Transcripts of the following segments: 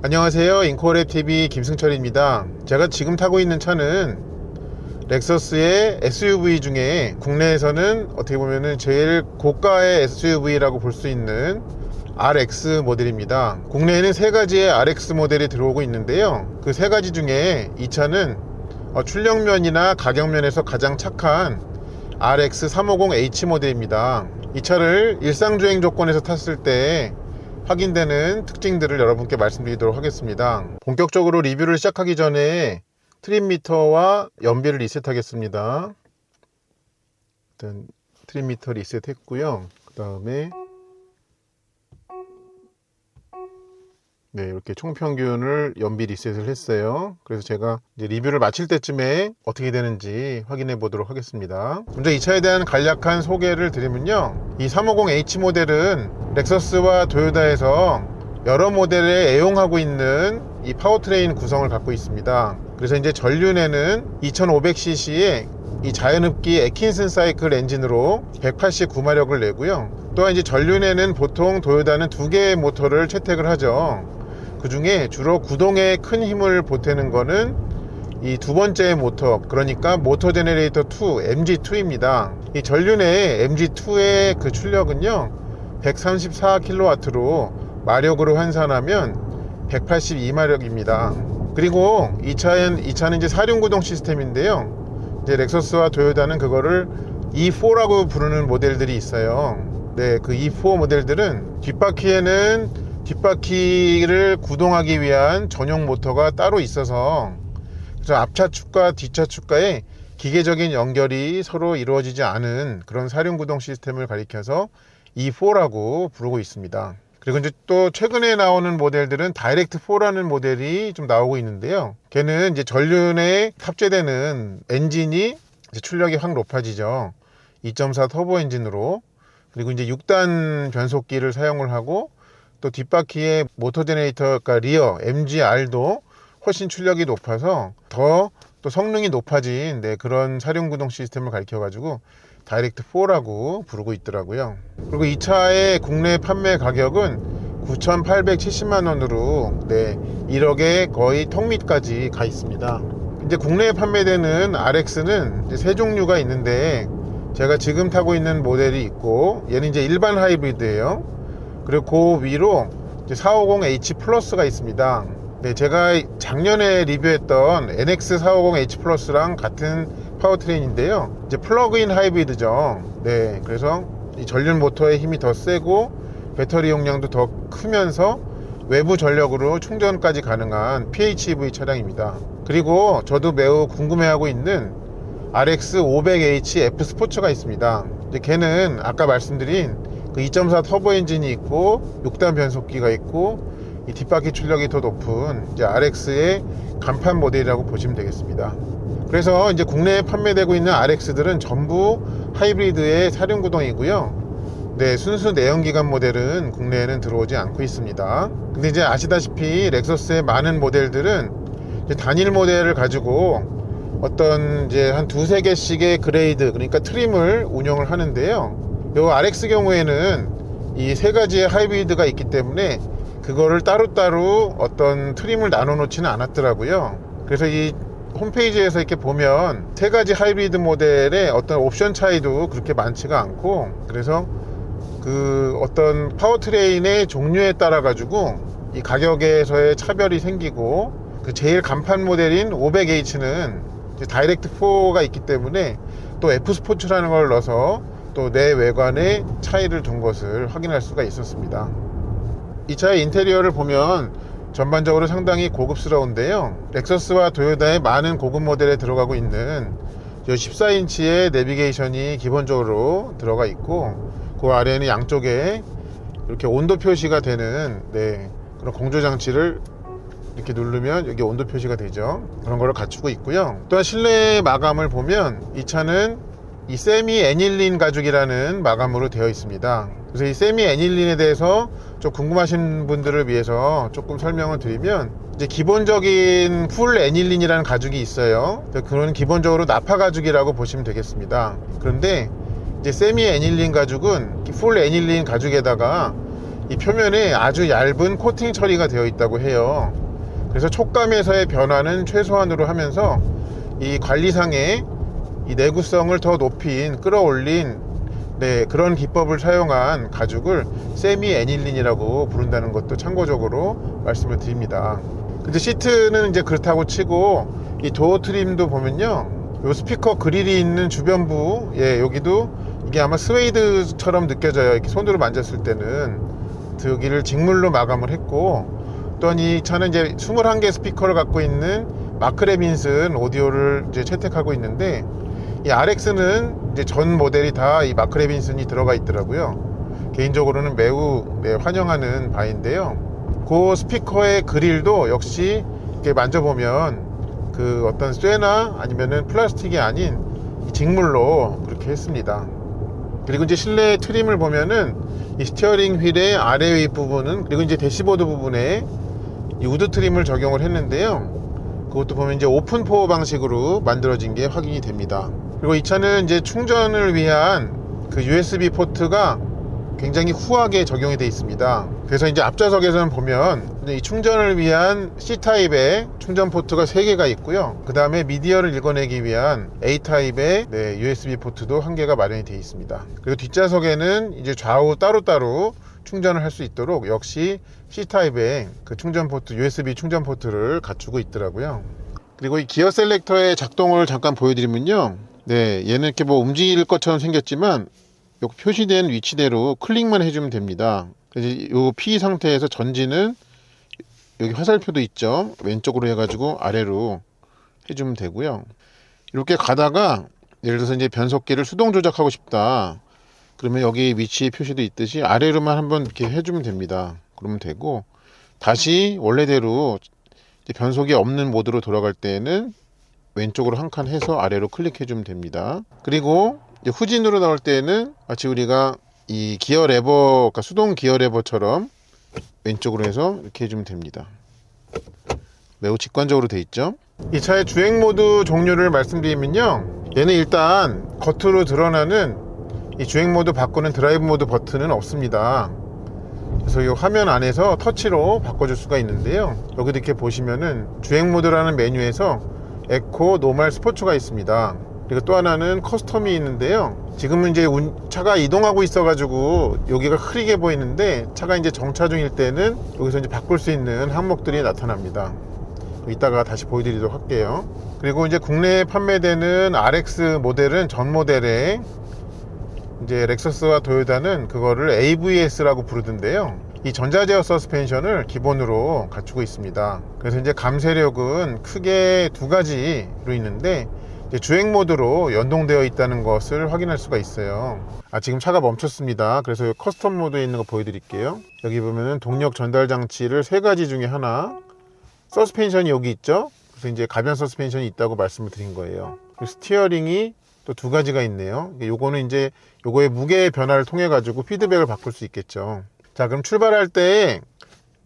안녕하세요. 인코랩TV 김승철입니다. 제가 지금 타고 있는 차는 렉서스의 SUV 중에 국내에서는 어떻게 보면 제일 고가의 SUV라고 볼 수 있는 RX 모델입니다. 국내에는 세 가지의 RX 모델이 들어오고 있는데요. 그 세 가지 중에 이 차는 출력면이나 가격면에서 가장 착한 RX 350H 모델입니다. 이 차를 일상주행 조건에서 탔을 때 확인되는 특징들을 여러분께 말씀드리도록 하겠습니다. 본격적으로 리뷰를 시작하기 전에 트림 미터와 연비를 리셋하겠습니다. 일단 트림 미터 리셋했고요. 그 다음에 이렇게 총평균을 연비 리셋을 했어요. 그래서 제가 이제 리뷰를 마칠 때쯤에 어떻게 되는지 확인해 보도록 하겠습니다. 먼저 이 차에 대한 간략한 소개를 드리면요, 이 350H 모델은 렉서스와 도요타에서 여러 모델에 애용하고 있는 이 파워트레인 구성을 갖고 있습니다. 그래서 이제 전륜에는 2500cc의 이 자연흡기 애킨슨 사이클 엔진으로 189마력을 내고요. 또한 이제 전륜에는 보통 도요타는 두 개의 모터를 채택을 하죠. 그 중에 주로 구동에 큰 힘을 보태는 거는 이 두 번째 모터, 그러니까 모터 제너레이터 2 MG2입니다. 이 전륜의 MG2의 그 출력은요 134kW로 마력으로 환산하면 182마력입니다. 그리고 이 차는 이제 4륜 구동 시스템인데요, 이제 렉서스와 도요타는 그거를 E4라고 부르는 모델들이 있어요. 그 E4 모델들은 뒷바퀴를 구동하기 위한 전용 모터가 따로 있어서, 그래서 앞차축과 뒷차축과의 기계적인 연결이 서로 이루어지지 않은 그런 4륜 구동 시스템을 가리켜서 E4라고 부르고 있습니다. 그리고 이제 또 최근에 나오는 모델들은 다이렉트 4라는 모델이 좀 나오고 있는데요, 걔는 이제 전륜에 탑재되는 엔진이 이제 출력이 확 높아지죠. 2.4 터보 엔진으로. 그리고 이제 6단 변속기를 사용을 하고, 또 뒷바퀴의 모터 제너레이터, 그러니까 리어 MGR도 훨씬 출력이 높아서 더 또 성능이 높아진 그런 4륜 구동 시스템을 가리켜 가지고 다이렉트 4라고 부르고 있더라고요. 그리고 이 차의 국내 판매 가격은 9,870만 원으로 1억에 거의 턱 밑까지 가 있습니다. 이제 국내에 판매되는 RX는 이제 세 종류가 있는데, 제가 지금 타고 있는 모델이 있고, 얘는 이제 일반 하이브리드예요. 그리고 그 위로 450H 플러스가 있습니다. 제가 작년에 리뷰했던 NX450H 플러스랑 같은 파워트레인인데요, 이제 플러그인 하이브리드죠. 그래서 이 전륜 모터의 힘이 더 세고 배터리 용량도 더 크면서 외부 전력으로 충전까지 가능한 PHEV 차량입니다. 그리고 저도 매우 궁금해하고 있는 RX500H F 스포츠가 있습니다. 걔는 아까 말씀드린 그 2.4 터보 엔진이 있고 6단 변속기가 있고 이 뒷바퀴 출력이 더 높은 이제 RX의 간판 모델이라고 보시면 되겠습니다. 그래서 이제 국내에 판매되고 있는 RX들은 전부 하이브리드의 4륜 구동이고요. 순수 내연기관 모델은 국내에는 들어오지 않고 있습니다. 근데 이제 아시다시피 렉서스의 많은 모델들은 이제 단일 모델을 가지고 어떤 이제 한 두세 개씩의 그레이드, 그러니까 트림을 운영을 하는데요, 요 RX 경우에는 이 세 가지의 하이브리드가 있기 때문에 그거를 따로따로 어떤 트림을 나눠 놓지는 않았더라고요. 그래서 이 홈페이지에서 이렇게 보면 세 가지 하이브리드 모델의 어떤 옵션 차이도 그렇게 많지가 않고, 그래서 그 어떤 파워트레인의 종류에 따라 가지고 이 가격에서의 차별이 생기고, 그 제일 간판 모델인 500H는 다이렉트 4가 있기 때문에 또 F 스포츠라는 걸 넣어서 또 내 외관에 차이를 둔 것을 확인할 수가 있었습니다. 이 차의 인테리어를 보면 전반적으로 상당히 고급스러운데요, 렉서스와 도요타의 많은 고급 모델에 들어가고 있는 14인치의 내비게이션이 기본적으로 들어가 있고, 그 아래에는 양쪽에 이렇게 온도 표시가 되는 그런 공조 장치를 이렇게 누르면 여기 온도 표시가 되죠. 그런 거를 갖추고 있고요. 또한 실내 마감을 보면 이 차는 이 세미 애닐린 가죽이라는 마감으로 되어 있습니다. 그래서 이 세미 애닐린에 대해서 좀 궁금하신 분들을 위해서 조금 설명을 드리면, 이제 기본적인 풀 애닐린이라는 가죽이 있어요. 그건 기본적으로 나파 가죽이라고 보시면 되겠습니다. 그런데 이제 세미 애닐린 가죽은 풀 애닐린 가죽에다가 이 표면에 아주 얇은 코팅 처리가 되어 있다고 해요. 그래서 촉감에서의 변화는 최소한으로 하면서 이 관리상의 이 내구성을 더 높인 끌어올린 그런 기법을 사용한 가죽을 세미 애닐린이라고 부른다는 것도 참고적으로 말씀을 드립니다. 근데 시트는 이제 그렇다고 치고 이 도어 트림도 보면요, 요 스피커 그릴이 있는 주변부, 여기도 이게 아마 스웨이드처럼 느껴져요. 이렇게 손으로 만졌을 때는. 여기를 직물로 마감을 했고, 또한 이 차는 이제 21개 스피커를 갖고 있는 마크 레빈슨 오디오를 이제 채택하고 있는데, 이 RX는 이제 전 모델이 다 이 마크 레빈슨이 들어가 있더라고요. 개인적으로는 매우 환영하는 바인데요. 그 스피커의 그릴도 역시 이렇게 만져보면 그 어떤 쇠나 아니면은 플라스틱이 아닌 직물로 그렇게 했습니다. 그리고 이제 실내 트림을 보면은 이 스티어링 휠의 아래 윗부분은, 그리고 이제 대시보드 부분에 이 우드 트림을 적용을 했는데요. 그것도 보면 이제 오픈 포어 방식으로 만들어진 게 확인이 됩니다. 그리고 이 차는 이제 충전을 위한 그 USB 포트가 굉장히 후하게 적용이 되어 있습니다. 그래서 이제 앞좌석에서는 보면 이 충전을 위한 C타입의 충전 포트가 3개가 있고요. 그 다음에 미디어를 읽어내기 위한 A타입의 USB 포트도 1개가 마련이 되어 있습니다. 그리고 뒷좌석에는 이제 좌우 따로따로 충전을 할 수 있도록 역시 C타입의 그 충전 포트, USB 충전 포트를 갖추고 있더라고요. 그리고 이 기어 셀렉터의 작동을 잠깐 보여드리면요, 얘는 이렇게 뭐 움직일 것처럼 생겼지만 요 표시된 위치대로 클릭만 해주면 됩니다. 그래서 요 P 상태에서 전진은 여기 화살표도 있죠, 왼쪽으로 해가지고 아래로 해주면 되고요. 이렇게 가다가 예를 들어서 이제 변속기를 수동 조작하고 싶다 그러면 여기 위치 표시도 있듯이 아래로만 한번 이렇게 해주면 됩니다. 그러면 되고, 다시 원래대로 이제 변속이 없는 모드로 돌아갈 때에는 왼쪽으로 한 칸 해서 아래로 클릭해주면 됩니다. 그리고 이제 후진으로 나올 때는 마치 우리가 이 기어 레버, 그러니까 수동 기어 레버처럼 왼쪽으로 해서 이렇게 해주면 됩니다. 매우 직관적으로 돼 있죠. 이 차의 주행 모드 종류를 말씀드리면요, 얘는 일단 겉으로 드러나는 이 주행 모드 바꾸는 드라이브 모드 버튼은 없습니다. 그래서 이 화면 안에서 터치로 바꿔줄 수가 있는데요, 여기도 이렇게 보시면은 주행 모드라는 메뉴에서 에코, 노멀, 스포츠가 있습니다. 그리고 또 하나는 커스텀이 있는데요, 지금은 이제 차가 이동하고 있어 가지고 여기가 흐리게 보이는데, 차가 이제 정차 중일 때는 여기서 이제 바꿀 수 있는 항목들이 나타납니다. 이따가 다시 보여드리도록 할게요. 그리고 이제 국내에 판매되는 RX 모델은 전 모델에 이제 렉서스와 도요타는 그거를 AVS라고 부르던데요, 이 전자제어 서스펜션을 기본으로 갖추고 있습니다. 그래서 이제 감세력은 크게 2가지로 있는데, 이제 주행 모드로 연동되어 있다는 것을 확인할 수가 있어요. 지금 차가 멈췄습니다. 그래서 커스텀 모드에 있는 거 보여드릴게요. 여기 보면은 동력 전달 장치를 3가지 중에 하나, 서스펜션이 여기 있죠. 그래서 이제 가변 서스펜션이 있다고 말씀을 드린 거예요. 스티어링이 또 2가지가 있네요. 요거는 이제 요거의 무게 변화를 통해 가지고 피드백을 바꿀 수 있겠죠. 자, 그럼 출발할 때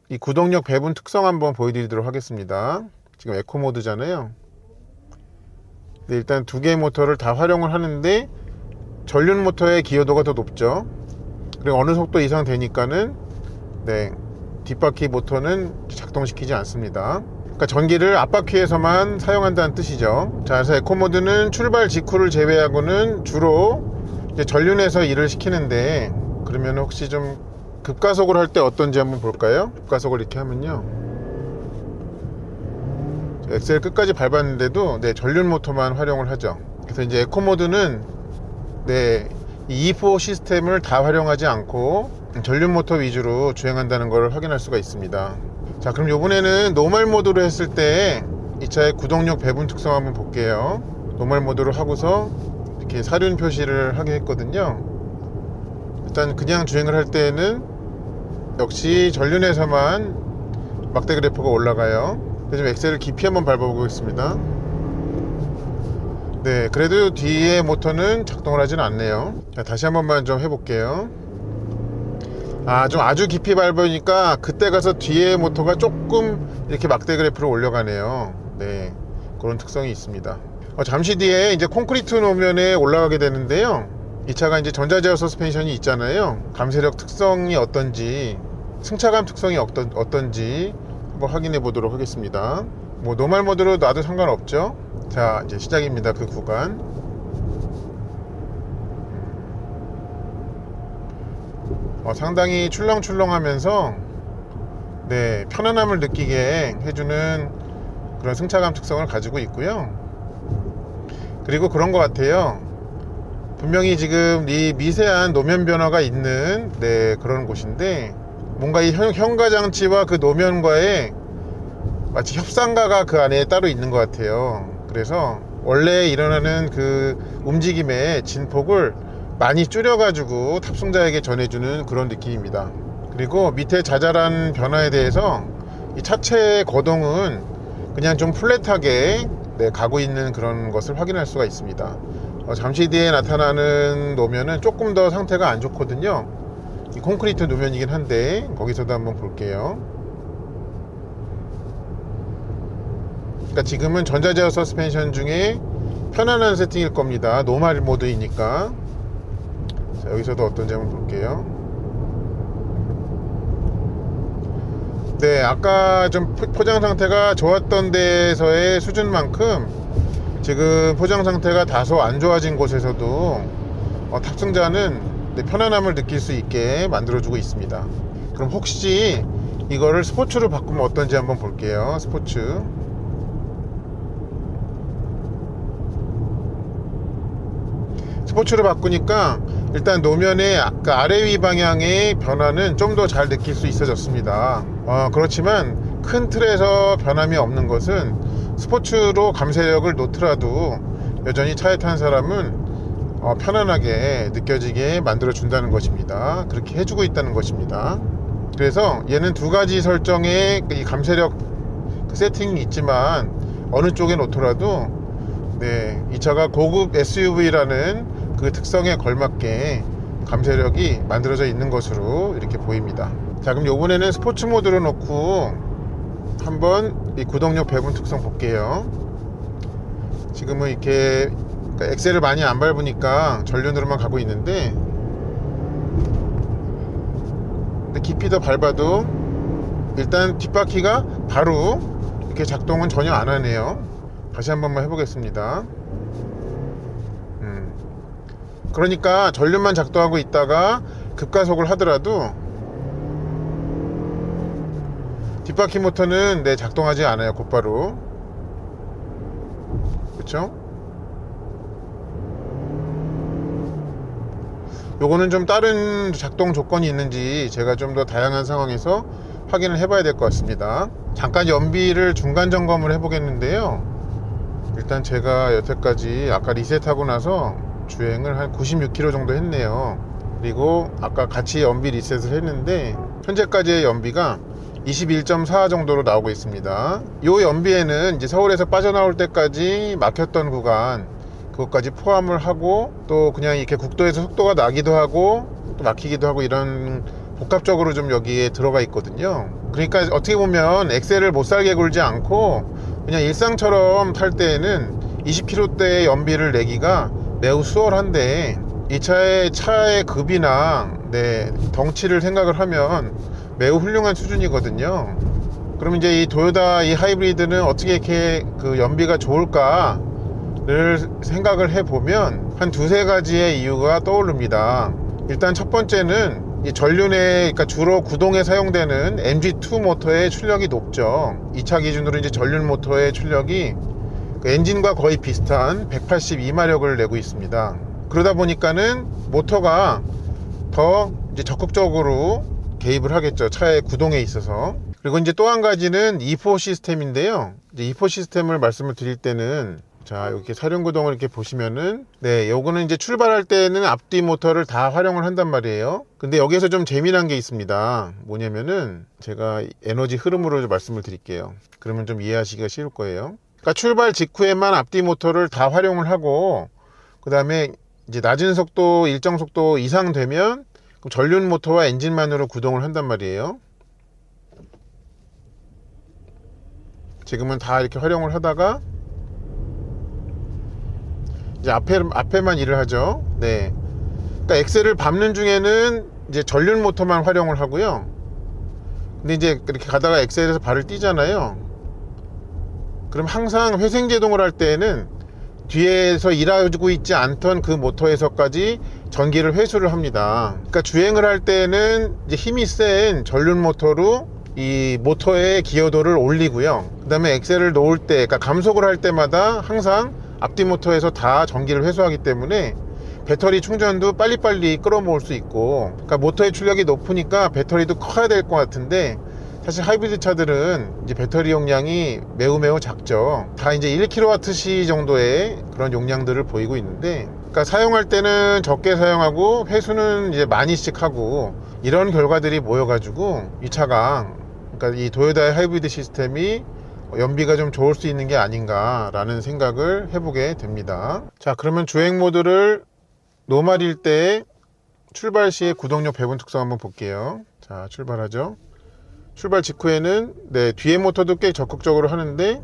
이 구동력 배분 특성 한번 보여드리도록 하겠습니다. 지금 에코 모드잖아요. 일단 2개의 모터를 다 활용을 하는데 전륜 모터의 기여도가 더 높죠. 그리고 어느 속도 이상 되니까는 뒷바퀴 모터는 작동시키지 않습니다. 그러니까 전기를 앞바퀴에서만 사용한다는 뜻이죠. 자, 그래서 에코 모드는 출발 직후를 제외하고는 주로 이제 전륜에서 일을 시키는데, 그러면 혹시 좀 급가속을 할 때 어떤지 한번 볼까요? 급가속을 이렇게 하면요, 엑셀 끝까지 밟았는데도 전륜 모터만 활용을 하죠. 그래서 이제 에코 모드는 이 E4 시스템을 다 활용하지 않고 전륜 모터 위주로 주행한다는 걸 확인할 수가 있습니다. 자, 그럼 요번에는 노멀 모드로 했을 때 이 차의 구동력 배분 특성 한번 볼게요. 노멀 모드로 하고서 이렇게 사륜 표시를 하게 했거든요. 일단 그냥 주행을 할 때는 역시 전륜에서만 막대 그래프가 올라가요. 그래서 엑셀을 깊이 한번 밟아보겠습니다. 그래도 뒤에 모터는 작동을 하지는 않네요. 자, 다시 한 번만 좀 해볼게요. 좀 아주 깊이 밟으니까 그때 가서 뒤에 모터가 조금 이렇게 막대 그래프를 올려가네요. 그런 특성이 있습니다. 잠시 뒤에 이제 콘크리트 노면에 올라가게 되는데요, 이 차가 이제 전자제어 서스펜션이 있잖아요. 감세력 특성이 어떤지 승차감 특성이 어떤지 한번 확인해 보도록 하겠습니다. 뭐 노멀 모드로 놔도 상관없죠. 자, 이제 시작입니다. 그 구간. 상당히 출렁출렁하면서 네, 편안함을 느끼게 해주는 그런 승차감 특성을 가지고 있고요. 그리고 그런 것 같아요. 분명히 지금 이 미세한 노면 변화가 있는 네, 그런 곳인데 뭔가 이 현가장치와 그 노면과의 마치 협상가가 그 안에 따로 있는 것 같아요. 그래서 원래 일어나는 그 움직임의 진폭을 많이 줄여가지고 탑승자에게 전해주는 그런 느낌입니다. 그리고 밑에 자잘한 변화에 대해서 이 차체의 거동은 그냥 좀 플랫하게 네, 가고 있는 그런 것을 확인할 수가 있습니다. 잠시 뒤에 나타나는 노면은 조금 더 상태가 안 좋거든요. 이 콘크리트 노면이긴 한데 거기서도 한번 볼게요. 그러니까 지금은 전자제어 서스펜션 중에 편안한 세팅일 겁니다. 노멀 모드이니까. 자, 여기서도 어떤지 한번 볼게요. 네, 아까 좀 포장 상태가 좋았던 데서의 수준만큼 지금 포장 상태가 다소 안 좋아진 곳에서도 탑승자는 네, 편안함을 느낄 수 있게 만들어주고 있습니다. 그럼 혹시 이거를 스포츠로 바꾸면 어떤지 한번 볼게요. 스포츠. 스포츠로 바꾸니까 일단 노면의 아래 위 방향의 변화는 좀 더 잘 느낄 수 있어졌습니다. 그렇지만 큰 틀에서 변함이 없는 것은 스포츠로 감쇄력을 놓더라도 여전히 차에 탄 사람은 편안하게 느껴지게 만들어 준다는 것입니다. 그렇게 해주고 있다는 것입니다. 그래서 얘는 두 가지 설정의 이 감쇄력 세팅이 있지만 어느 쪽에 놓더라도 네, 이 차가 고급 SUV라는 그 특성에 걸맞게 감쇄력이 만들어져 있는 것으로 이렇게 보입니다. 자, 그럼 요번에는 스포츠 모드로 놓고 한번 이 구동력 배분 특성 볼게요. 지금은 이렇게 엑셀을 많이 안 밟으니까 전륜으로만 가고 있는데 근데 깊이 더 밟아도 일단 뒷바퀴가 바로 이렇게 작동은 전혀 안 하네요. 다시 한 번만 해보겠습니다. 그러니까 전륜만 작동하고 있다가 급가속을 하더라도 뒷바퀴 모터는 네, 작동하지 않아요. 곧바로. 그쵸? 요거는 좀 다른 작동 조건이 있는지 제가 좀 더 다양한 상황에서 확인을 해봐야 될 것 같습니다. 잠깐 연비를 중간 점검을 해보겠는데요. 일단 제가 여태까지 아까 리셋하고 나서 주행을 한 96km 정도 했네요. 그리고 아까 같이 연비 리셋을 했는데 현재까지의 연비가 21.4 정도로 나오고 있습니다. 이 연비에는 이제 서울에서 빠져나올 때까지 막혔던 구간 그것까지 포함을 하고 또 그냥 이렇게 국도에서 속도가 나기도 하고 또 막히기도 하고 이런 복합적으로 좀 여기에 들어가 있거든요. 그러니까 어떻게 보면 엑셀을 못 살게 굴지 않고 그냥 일상처럼 탈 때에는 20km대의 연비를 내기가 매우 수월한데 이 차의 급이나 네, 덩치를 생각을 하면 매우 훌륭한 수준이거든요. 그럼 이제 이 토요타 이 하이브리드는 어떻게 이렇게 그 연비가 좋을까를 생각을 해보면 한 두세 가지의 이유가 떠오릅니다. 일단 첫 번째는 이 전륜에 그러니까 주로 구동에 사용되는 MG2 모터의 출력이 높죠. 이 차 기준으로 이제 전륜 모터의 출력이 그 엔진과 거의 비슷한 182마력을 내고 있습니다. 그러다 보니까는 모터가 더 이제 적극적으로 개입을 하겠죠. 차의 구동에 있어서. 그리고 이제 또 한 가지는 E4 시스템인데요. 이제 E4 시스템을 말씀을 드릴 때는 자, 이렇게 사륜구동을 이렇게 보시면은 네, 요거는 이제 출발할 때는 앞뒤 모터를 다 활용을 한단 말이에요. 근데 여기에서 좀 재미난 게 있습니다. 뭐냐면은 제가 에너지 흐름으로 좀 말씀을 드릴게요. 그러면 좀 이해하시기가 쉬울 거예요. 그러니까 출발 직후에만 앞뒤 모터를 다 활용을 하고 그 다음에 이제 낮은 속도 일정 속도 이상 되면 그럼 전륜 모터와 엔진만으로 구동을 한단 말이에요. 지금은 다 이렇게 활용을 하다가 이제 앞에만 일을 하죠. 네. 그러니까 엑셀을 밟는 중에는 이제 전륜 모터만 활용을 하고요. 근데 이제 이렇게 가다가 엑셀에서 발을 띄잖아요. 그럼 항상 회생제동을 할 때에는 뒤에서 일하고 있지 않던 그 모터에서까지 전기를 회수를 합니다. 그러니까 주행을 할 때는 이제 힘이 센 전륜 모터로 이 모터의 기여도를 올리고요. 그 다음에 엑셀을 놓을 때, 그러니까 감속을 할 때마다 항상 앞뒤 모터에서 다 전기를 회수하기 때문에 배터리 충전도 빨리빨리 끌어모을 수 있고, 그러니까 모터의 출력이 높으니까 배터리도 커야 될 것 같은데, 사실 하이브리드 차들은 이제 배터리 용량이 매우 작죠. 다 이제 1kWh 정도의 그런 용량들을 보이고 있는데, 그러니까 사용할 때는 적게 사용하고 회수는 이제 많이씩 하고, 이런 결과들이 모여가지고 이 차가, 그러니까 이 도요타의 하이브리드 시스템이 연비가 좀 좋을 수 있는 게 아닌가 라는 생각을 해보게 됩니다. 자, 그러면 주행 모드를 노말일 때 출발 시의 구동력 배분 특성 한번 볼게요. 자, 출발하죠. 출발 직후에는 뒤에 모터도 꽤 적극적으로 하는데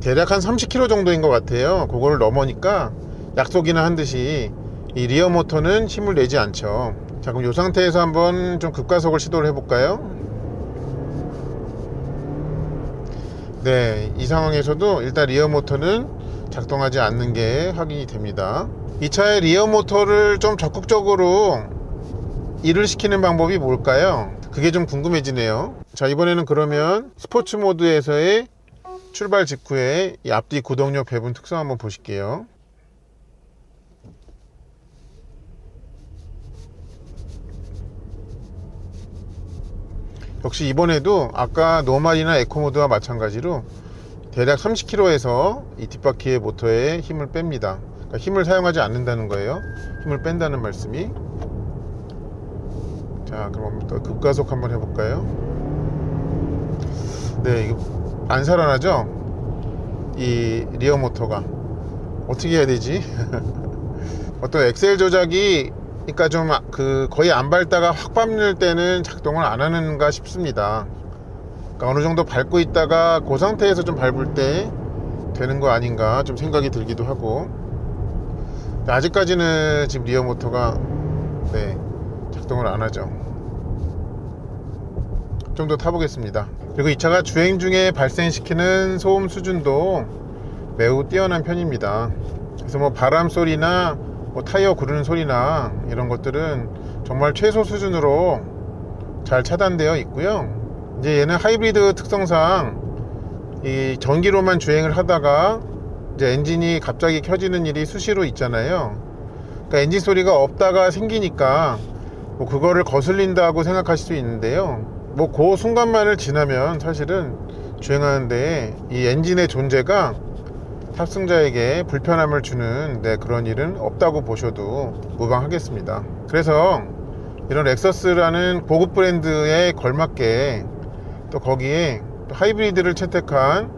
대략 한 30km 정도인 것 같아요. 그거를 넘으니까 약속이나 한 듯이 이 리어 모터는 힘을 내지 않죠. 자, 그럼 이 상태에서 한번 좀 급가속을 시도를 해볼까요? 네, 이 상황에서도 일단 리어 모터는 작동하지 않는 게 확인이 됩니다. 이 차의 리어 모터를 좀 적극적으로 일을 시키는 방법이 뭘까요? 그게 좀 궁금해지네요. 자, 이번에는 그러면 스포츠 모드에서의 출발 직후에 이 앞뒤 구동력 배분 특성 한번 보실게요. 역시 이번에도 아까 노멀이나 에코 모드와 마찬가지로 대략 30km에서 이 뒷바퀴의 모터에 힘을 뺍니다. 그러니까 힘을 사용하지 않는다는 거예요. 힘을 뺀다는 말씀이. 자, 그럼 또 급가속 한번 해볼까요? 네, 이거 안 살아나죠? 이 리어 모터가 어떻게 해야 되지? 어떤 엑셀 조작이, 그러니까 좀 거의 안 밟다가 확 밟을 때는 작동을 안 하는가 싶습니다. 그러니까 어느 정도 밟고 있다가 그 상태에서 좀 밟을 때 되는 거 아닌가 좀 생각이 들기도 하고. 아직까지는 지금 리어 모터가 작동을 안 하죠. 좀 더 타보겠습니다. 그리고 이 차가 주행 중에 발생시키는 소음 수준도 매우 뛰어난 편입니다. 그래서 뭐 바람 소리나 뭐 타이어 구르는 소리나 이런 것들은 정말 최소 수준으로 잘 차단되어 있고요. 이제 얘는 하이브리드 특성상 이 전기로만 주행을 하다가 이제 엔진이 갑자기 켜지는 일이 수시로 있잖아요. 그러니까 엔진 소리가 없다가 생기니까 뭐 그거를 거슬린다고 생각하실 수 있는데요. 뭐 그 순간만을 지나면 사실은 주행하는데 이 엔진의 존재가 탑승자에게 불편함을 주는 그런 일은 없다고 보셔도 무방하겠습니다. 그래서 이런 렉서스라는 고급 브랜드에 걸맞게 또 거기에 또 하이브리드를 채택한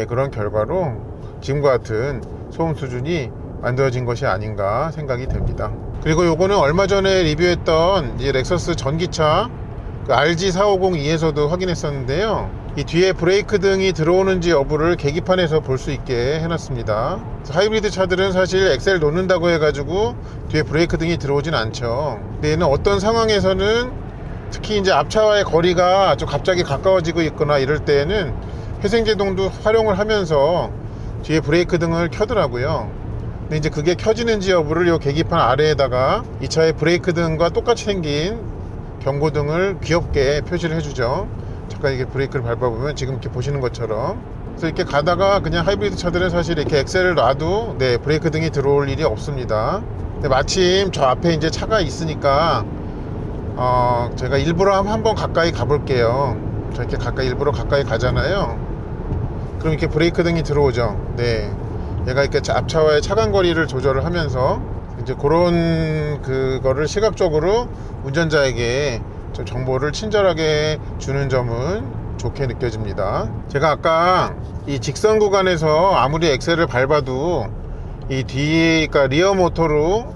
그런 결과로 지금과 같은 소음 수준이 만들어진 것이 아닌가 생각이 됩니다. 그리고 요거는 얼마 전에 리뷰했던 이 렉서스 전기차 RG450E에서도 확인했었는데요. 이 뒤에 브레이크 등이 들어오는지 여부를 계기판에서 볼 수 있게 해놨습니다. 하이브리드 차들은 사실 엑셀 놓는다고 해가지고 뒤에 브레이크 등이 들어오진 않죠. 근데 얘는 어떤 상황에서는 특히 이제 앞차와의 거리가 좀 갑자기 가까워지고 있거나 이럴 때에는 회생제동도 활용을 하면서 뒤에 브레이크 등을 켜더라고요. 근데 이제 그게 켜지는지 여부를 이 계기판 아래에다가 이 차의 브레이크 등과 똑같이 생긴 경고등을 귀엽게 표시를 해주죠. 잠깐 이게 브레이크를 밟아보면 지금 이렇게 보시는 것처럼, 그래서 이렇게 가다가 그냥 하이브리드 차들은 사실 이렇게 엑셀을 놔도 브레이크 등이 들어올 일이 없습니다. 근데 마침 저 앞에 이제 차가 있으니까 제가 일부러 한번 가까이 가볼게요. 저 이렇게 일부러 가까이 가잖아요. 그럼 이렇게 브레이크 등이 들어오죠. 얘가 이렇게 앞차와의 차간 거리를 조절을 하면서 이제 그런 그거를 시각적으로 운전자에게 좀 정보를 친절하게 주는 점은 좋게 느껴집니다. 제가 아까 이 직선 구간에서 아무리 엑셀을 밟아도 이 뒤에, 그러니까 리어 모터로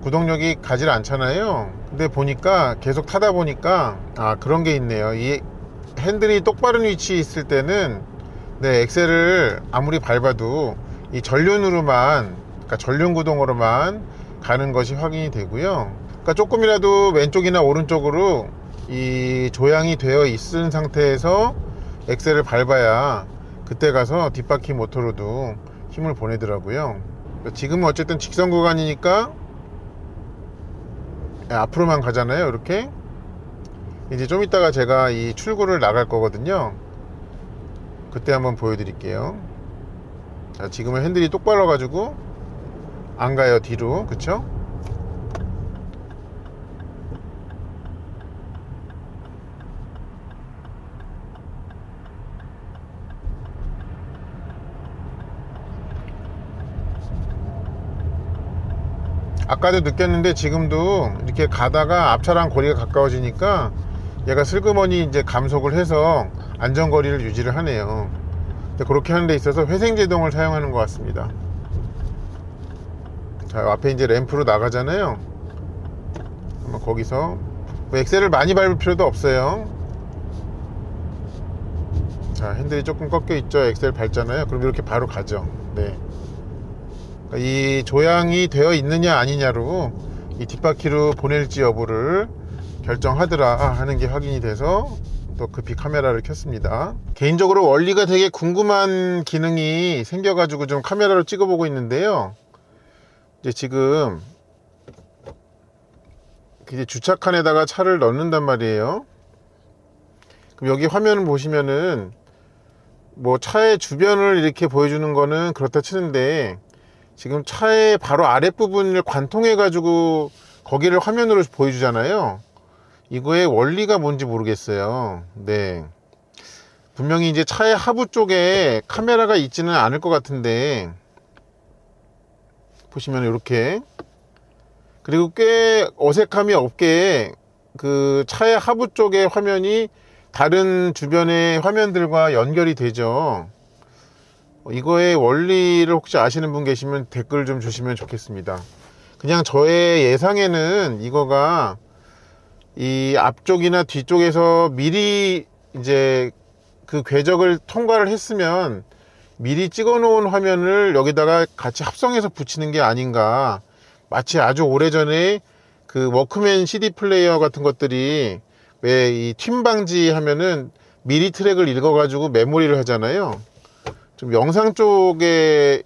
구동력이 가질 않잖아요. 근데 보니까 계속 타다 보니까 그런 게 있네요. 이 핸들이 똑바른 위치에 있을 때는 엑셀을 아무리 밟아도 이 전륜으로만, 그러니까 전륜 구동으로만 가는 것이 확인이 되고요. 그러니까 조금이라도 왼쪽이나 오른쪽으로 이 조향이 되어 있은 상태에서 엑셀을 밟아야 그때 가서 뒷바퀴 모터로도 힘을 보내더라고요. 지금은 어쨌든 직선 구간이니까 앞으로만 가잖아요. 이렇게. 이제 좀 이따가 제가 이 출구를 나갈 거거든요. 그때 한번 보여드릴게요. 자, 지금은 핸들이 똑바로 가지고 안 가요, 뒤로. 그쵸? 아까도 느꼈는데 지금도 이렇게 가다가 앞차랑 거리가 가까워지니까 얘가 슬그머니 이제 감속을 해서 안전거리를 유지를 하네요. 근데 그렇게 하는 데 있어서 회생제동을 사용하는 것 같습니다. 자, 앞에 이제 램프로 나가잖아요. 한번 거기서 뭐 엑셀을 많이 밟을 필요도 없어요. 자, 핸들이 조금 꺾여 있죠. 엑셀 밟잖아요. 그럼 이렇게 바로 가죠. 네. 이 조향이 되어 있느냐 아니냐로 이 뒷바퀴로 보낼지 여부를 결정하더라 하는 게 확인이 돼서 또 급히 카메라를 켰습니다. 개인적으로 원리가 되게 궁금한 기능이 생겨가지고 좀 카메라로 찍어보고 있는데요. 이제 지금 이제 주차칸에다가 차를 넣는단 말이에요. 그럼 여기 화면을 보시면은 뭐 차의 주변을 이렇게 보여주는 거는 그렇다 치는데 지금 차의 바로 아랫부분을 관통해 가지고 거기를 화면으로 보여주잖아요. 이거의 원리가 뭔지 모르겠어요. 네. 분명히 이제 차의 하부 쪽에 카메라가 있지는 않을 것 같은데 보시면 이렇게, 그리고 꽤 어색함이 없게 그 차의 하부 쪽의 화면이 다른 주변의 화면들과 연결이 되죠. 이거의 원리를 혹시 아시는 분 계시면 댓글 좀 주시면 좋겠습니다. 그냥 저의 예상에는 이거가 이 앞쪽이나 뒤쪽에서 미리 이제 그 궤적을 통과를 했으면 미리 찍어 놓은 화면을 여기다가 같이 합성해서 붙이는 게 아닌가. 마치 아주 오래전에 그 워크맨 CD 플레이어 같은 것들이 왜 이 튠 방지 하면은 미리 트랙을 읽어 가지고 메모리를 하잖아요. 좀 영상 쪽에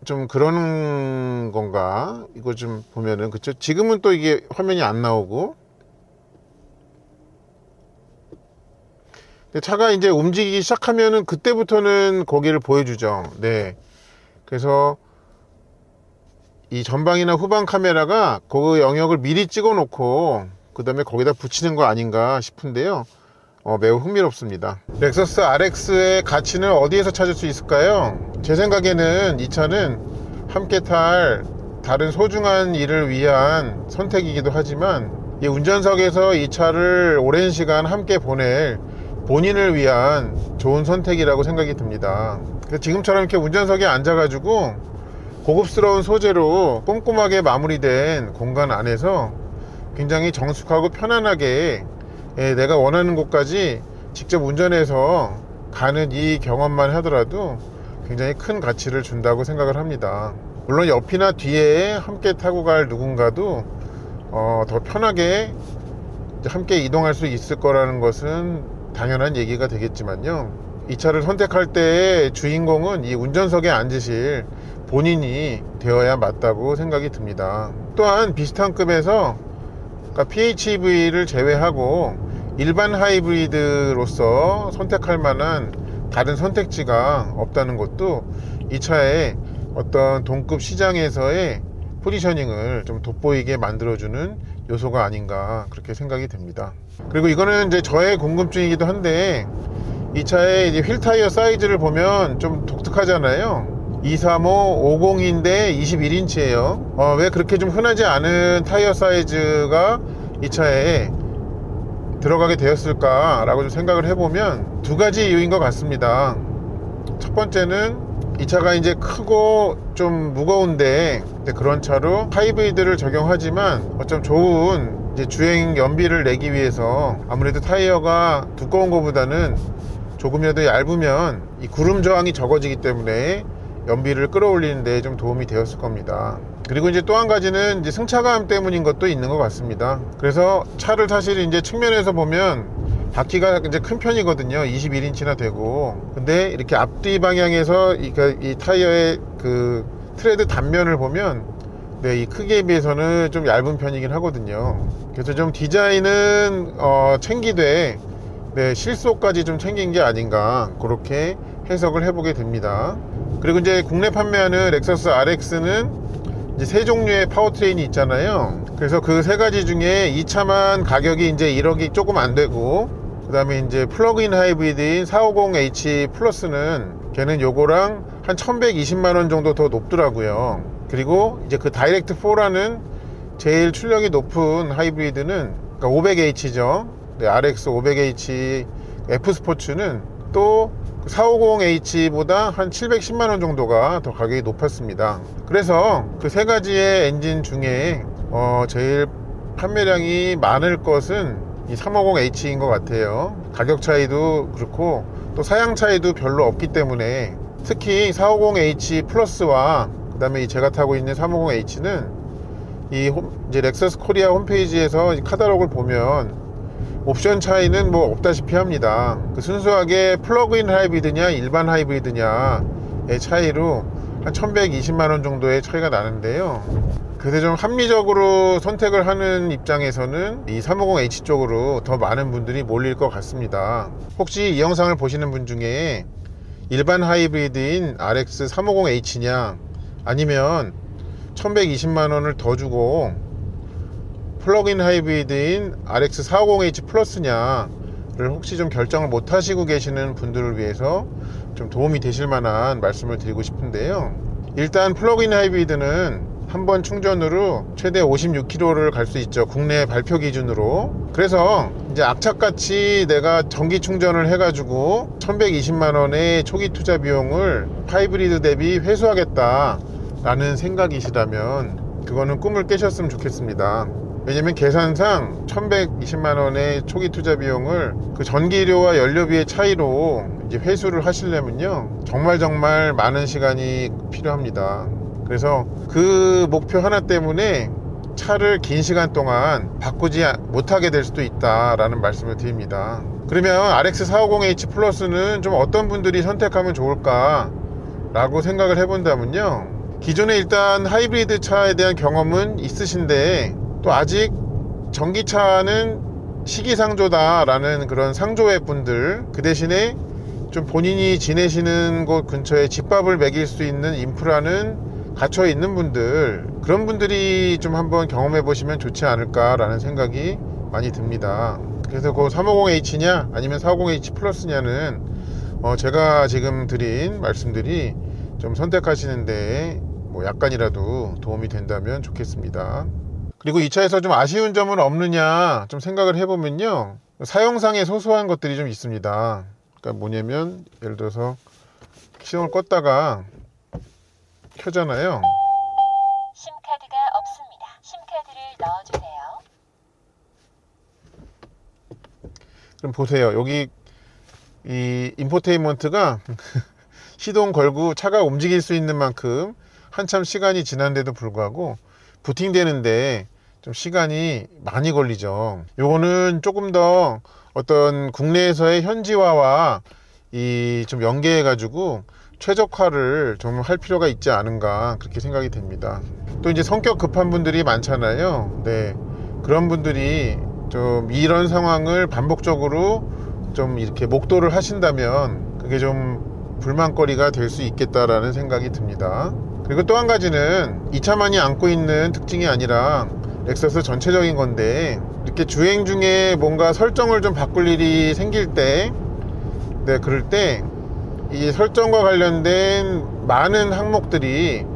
좀 그런 건가? 이거 좀 보면은, 그쵸? 지금은 또 이게 화면이 안 나오고. 근데 차가 이제 움직이기 시작하면은 그때부터는 거기를 보여주죠. 네. 그래서 이 전방이나 후방 카메라가 그 영역을 미리 찍어 놓고 그 다음에 거기다 붙이는 거 아닌가 싶은데요. 매우 흥미롭습니다. 렉서스 RX의 가치는 어디에서 찾을 수 있을까요? 제 생각에는 이 차는 함께 탈 다른 소중한 일을 위한 선택이기도 하지만 이 운전석에서 이 차를 오랜 시간 함께 보낼 본인을 위한 좋은 선택이라고 생각이 듭니다. 지금처럼 이렇게 운전석에 앉아가지고 고급스러운 소재로 꼼꼼하게 마무리된 공간 안에서 굉장히 정숙하고 편안하게 내가 원하는 곳까지 직접 운전해서 가는 이 경험만 하더라도 굉장히 큰 가치를 준다고 생각을 합니다. 물론 옆이나 뒤에 함께 타고 갈 누군가도 더 편하게 함께 이동할 수 있을 거라는 것은 당연한 얘기가 되겠지만요, 이 차를 선택할 때 주인공은 이 운전석에 앉으실 본인이 되어야 맞다고 생각이 듭니다. 또한 비슷한 급에서 PHEV를 제외하고 일반 하이브리드로서 선택할 만한 다른 선택지가 없다는 것도 이 차의 어떤 동급 시장에서의 포지셔닝을 좀 돋보이게 만들어주는 요소가 아닌가, 그렇게 생각이 됩니다. 그리고 이거는 이제 저의 궁금증이기도 한데, 이 차의 이제 휠 타이어 사이즈를 보면 좀 독특하잖아요. 235 50인데 21인치예요. 왜 그렇게 좀 흔하지 않은 타이어 사이즈가 이 차에 들어가게 되었을까 라고 좀 생각을 해보면 두 가지 이유인 것 같습니다. 첫 번째는 이 차가 이제 크고 좀 무거운데 그런 차로 하이브리드를 적용하지만 어쩜 좋은 이제 주행 연비를 내기 위해서 아무래도 타이어가 두꺼운 것보다는 조금이라도 얇으면 이 구름 저항이 적어지기 때문에 연비를 끌어올리는 데 좀 도움이 되었을 겁니다. 그리고 이제 또 한 가지는 이제 승차감 때문인 것도 있는 것 같습니다. 그래서 차를 사실 이제 측면에서 보면 바퀴가 이제 큰 편이거든요. 21인치나 되고. 근데 이렇게 앞뒤 방향에서 이 타이어의 그 트레드 단면을 보면 네, 이 크기에 비해서는 좀 얇은 편이긴 하거든요. 그래서 좀 디자인은 챙기되 네, 실속까지 좀 챙긴 게 아닌가 그렇게 해석을 해보게 됩니다. 그리고 이제 국내 판매하는 렉서스 RX는 이제 세 종류의 파워트레인이 있잖아요. 그래서 그 세 가지 중에 이 차만 가격이 이제 1억이 조금 안 되고, 그 다음에 이제 플러그인 하이브리드인 450H 플러스는 걔는 요거랑 한 1120만원 정도 더 높더라고요. 그리고 이제 그 다이렉트 4라는 제일 출력이 높은 하이브리드는 그러니까 500H죠. 네, RX 500H F 스포츠는 또 450H보다 한 710만원 정도가 더 가격이 높았습니다. 그래서 그 세 가지의 엔진 중에 제일 판매량이 많을 것은 이 350H인 것 같아요. 가격 차이도 그렇고 또 사양 차이도 별로 없기 때문에 특히 450H 플러스와 그 다음에 제가 타고 있는 350H는 이제 렉서스 코리아 홈페이지에서 카탈로그를 보면 옵션 차이는 뭐 없다시피 합니다. 그 순수하게 플러그인 하이브리드냐 일반 하이브리드냐의 차이로 한 1120만원 정도의 차이가 나는데요. 그래서 좀 합리적으로 선택을 하는 입장에서는 이 350H 쪽으로 더 많은 분들이 몰릴 것 같습니다. 혹시 이 영상을 보시는 분 중에 일반 하이브리드인 RX 350H냐 아니면 1120만원을 더 주고 플러그인 하이브리드인 RX 450H 플러스냐를 혹시 좀 결정을 못 하시고 계시는 분들을 위해서 좀 도움이 되실 만한 말씀을 드리고 싶은데요. 일단 플러그인 하이브리드는 한 번 충전으로 최대 56km를 갈 수 있죠. 국내 발표 기준으로. 그래서 이제 악착같이 내가 전기 충전을 해가지고 1120만원의 초기 투자 비용을 하이브리드 대비 회수하겠다 라는 생각이시라면 그거는 꿈을 깨셨으면 좋겠습니다. 왜냐면 계산상 1120만원의 초기 투자 비용을 그 전기료와 연료비의 차이로 이제 회수를 하시려면요 정말 많은 시간이 필요합니다. 그래서 그 목표 하나 때문에 차를 긴 시간 동안 바꾸지 못하게 될 수도 있다라는 말씀을 드립니다. 그러면 RX 450H 플러스는 좀 어떤 분들이 선택하면 좋을까 라고 생각을 해본다면요, 기존에 일단 하이브리드 차에 대한 경험은 있으신데 또 아직 전기차는 시기상조다 라는 그런 상조의 분들, 그 대신에 좀 본인이 지내시는 곳 근처에 집밥을 먹일 수 있는 인프라는 갇혀 있는 분들, 그런 분들이 좀 한번 경험해 보시면 좋지 않을까 라는 생각이 많이 듭니다. 그래서 그 350H냐 아니면 450H 플러스냐는 제가 지금 드린 말씀들이 좀 선택하시는데 뭐 약간이라도 도움이 된다면 좋겠습니다. 그리고 이 차에서 좀 아쉬운 점은 없느냐 좀 생각을 해보면요, 사용상의 소소한 것들이 좀 있습니다. 그러니까 뭐냐면 예를 들어서 시동을 껐다가 켜잖아요. 심카드가 없습니다. 심카드를 넣어주세요. 그럼 보세요. 여기 이 인포테인먼트가 시동 걸고 차가 움직일 수 있는 만큼 한참 시간이 지난데도 불구하고 부팅되는데 좀 시간이 많이 걸리죠. 요거는 조금 더 어떤 국내에서의 현지화와 이 좀 연계해 가지고 최적화를 좀 할 필요가 있지 않은가 그렇게 생각이 됩니다. 또 이제 성격 급한 분들이 많잖아요. 네, 그런 분들이 좀 이런 상황을 반복적으로 좀 이렇게 목도를 하신다면 그게 좀 불만거리가 될 수 있겠다라는 생각이 듭니다. 그리고 또 한 가지는 이 차만이 안고 있는 특징이 아니라 렉서스 전체적인 건데, 이렇게 주행 중에 뭔가 설정을 좀 바꿀 일이 생길 때, 네, 그럴 때 이 설정과 관련된 많은 항목들이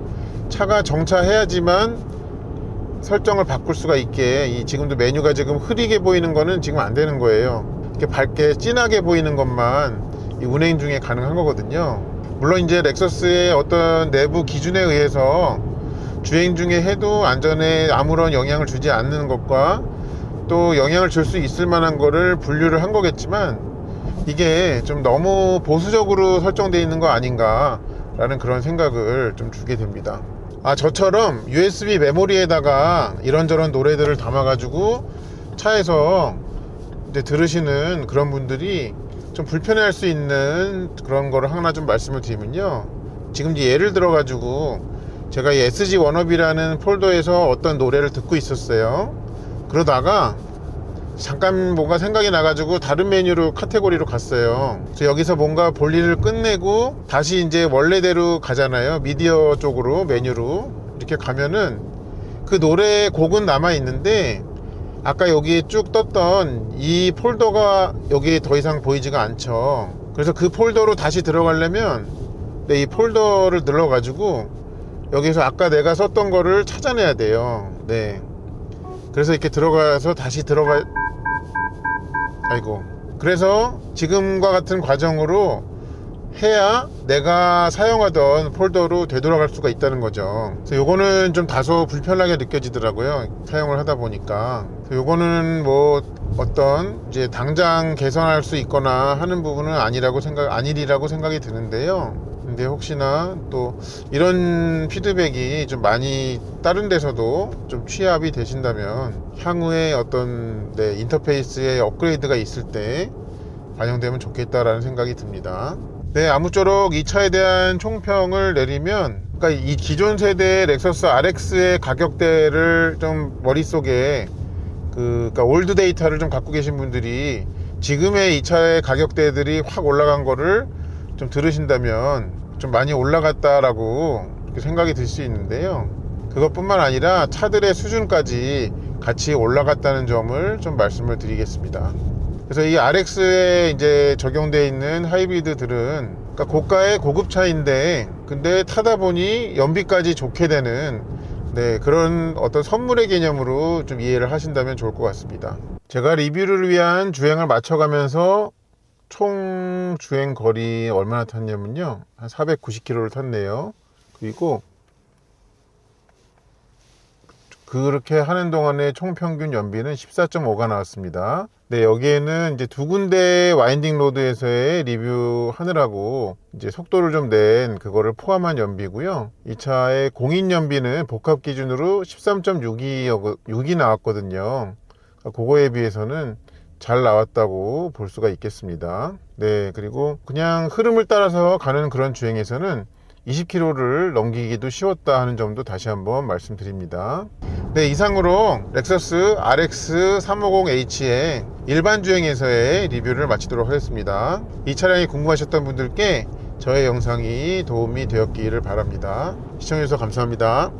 차가 정차해야지만 설정을 바꿀 수가 있게, 이 지금도 메뉴가 지금 흐리게 보이는 거는 지금 안 되는 거예요. 이렇게 밝게 진하게 보이는 것만 이 운행 중에 가능한 거거든요. 물론 이제 렉서스의 어떤 내부 기준에 의해서 주행 중에 해도 안전에 아무런 영향을 주지 않는 것과 또 영향을 줄 수 있을 만한 거를 분류를 한 거겠지만, 이게 좀 너무 보수적으로 설정되어 있는 거 아닌가 라는 그런 생각을 좀 주게 됩니다. 저처럼 USB 메모리에다가 이런저런 노래들을 담아가지고 차에서 이제 들으시는 그런 분들이 좀 불편해할 수 있는 그런 거를 하나 좀 말씀을 드리면요. 지금 이제 예를 들어가지고 제가 이 SG 워너비라는 폴더에서 어떤 노래를 듣고 있었어요. 그러다가 잠깐 뭔가 생각이 나가지고 다른 메뉴로 카테고리로 갔어요. 그래서 여기서 뭔가 볼 일을 끝내고 다시 이제 원래대로 가잖아요. 미디어 쪽으로 메뉴로 이렇게 가면은 그 노래 곡은 남아 있는데 아까 여기 쭉 떴던 이 폴더가 여기 더 이상 보이지가 않죠. 그래서 그 폴더로 다시 들어가려면 이 폴더를 눌러가지고 여기서 아까 내가 썼던 거를 찾아내야 돼요. 네. 그래서 이렇게 들어가서 다시 그래서 지금과 같은 과정으로 해야 내가 사용하던 폴더로 되돌아갈 수가 있다는 거죠. 그래서 요거는 좀 다소 불편하게 느껴지더라고요. 사용을 하다 보니까. 요거는 뭐 어떤 이제 당장 개선할 수 있거나 하는 부분은 아니리라고 생각이 드는데요. 근데 혹시나 또 이런 피드백이 좀 많이 다른 데서도 좀 취합이 되신다면 향후에 어떤 인터페이스의 업그레이드가 있을 때 반영되면 좋겠다라는 생각이 듭니다. 네, 아무쪼록 이 차에 대한 총평을 내리면, 그러니까 이 기존 세대의 렉서스 RX의 가격대를 좀 머릿속에 그러니까 올드 데이터를 좀 갖고 계신 분들이 지금의 이 차의 가격대들이 확 올라간 거를 좀 들으신다면 좀 많이 올라갔다라고 생각이 들 수 있는데요. 그것뿐만 아니라 차들의 수준까지 같이 올라갔다는 점을 좀 말씀을 드리겠습니다. 그래서 이 RX에 이제 적용되어 있는 하이브리드들은 그러니까 고가의 고급차인데 근데 타다 보니 연비까지 좋게 되는 그런 어떤 선물의 개념으로 좀 이해를 하신다면 좋을 것 같습니다. 제가 리뷰를 위한 주행을 맞춰가면서 총 주행 거리 얼마나 탔냐면요, 한 490km를 탔네요. 그리고 그렇게 하는 동안에 총 평균 연비는 14.5가 나왔습니다. 네, 여기에는 이제 두 군데 와인딩 로드에서의 리뷰 하느라고 이제 속도를 좀 낸 그거를 포함한 연비고요. 이 차의 공인 연비는 복합 기준으로 13.6이 나왔거든요. 그거에 비해서는 잘 나왔다고 볼 수가 있겠습니다. 네, 그리고 그냥 흐름을 따라서 가는 그런 주행에서는 20km를 넘기기도 쉬웠다 하는 점도 다시 한번 말씀드립니다. 네, 이상으로 렉서스 RX 350h의 일반 주행에서의 리뷰를 마치도록 하겠습니다. 이 차량이 궁금하셨던 분들께 저의 영상이 도움이 되었기를 바랍니다. 시청해주셔서 감사합니다.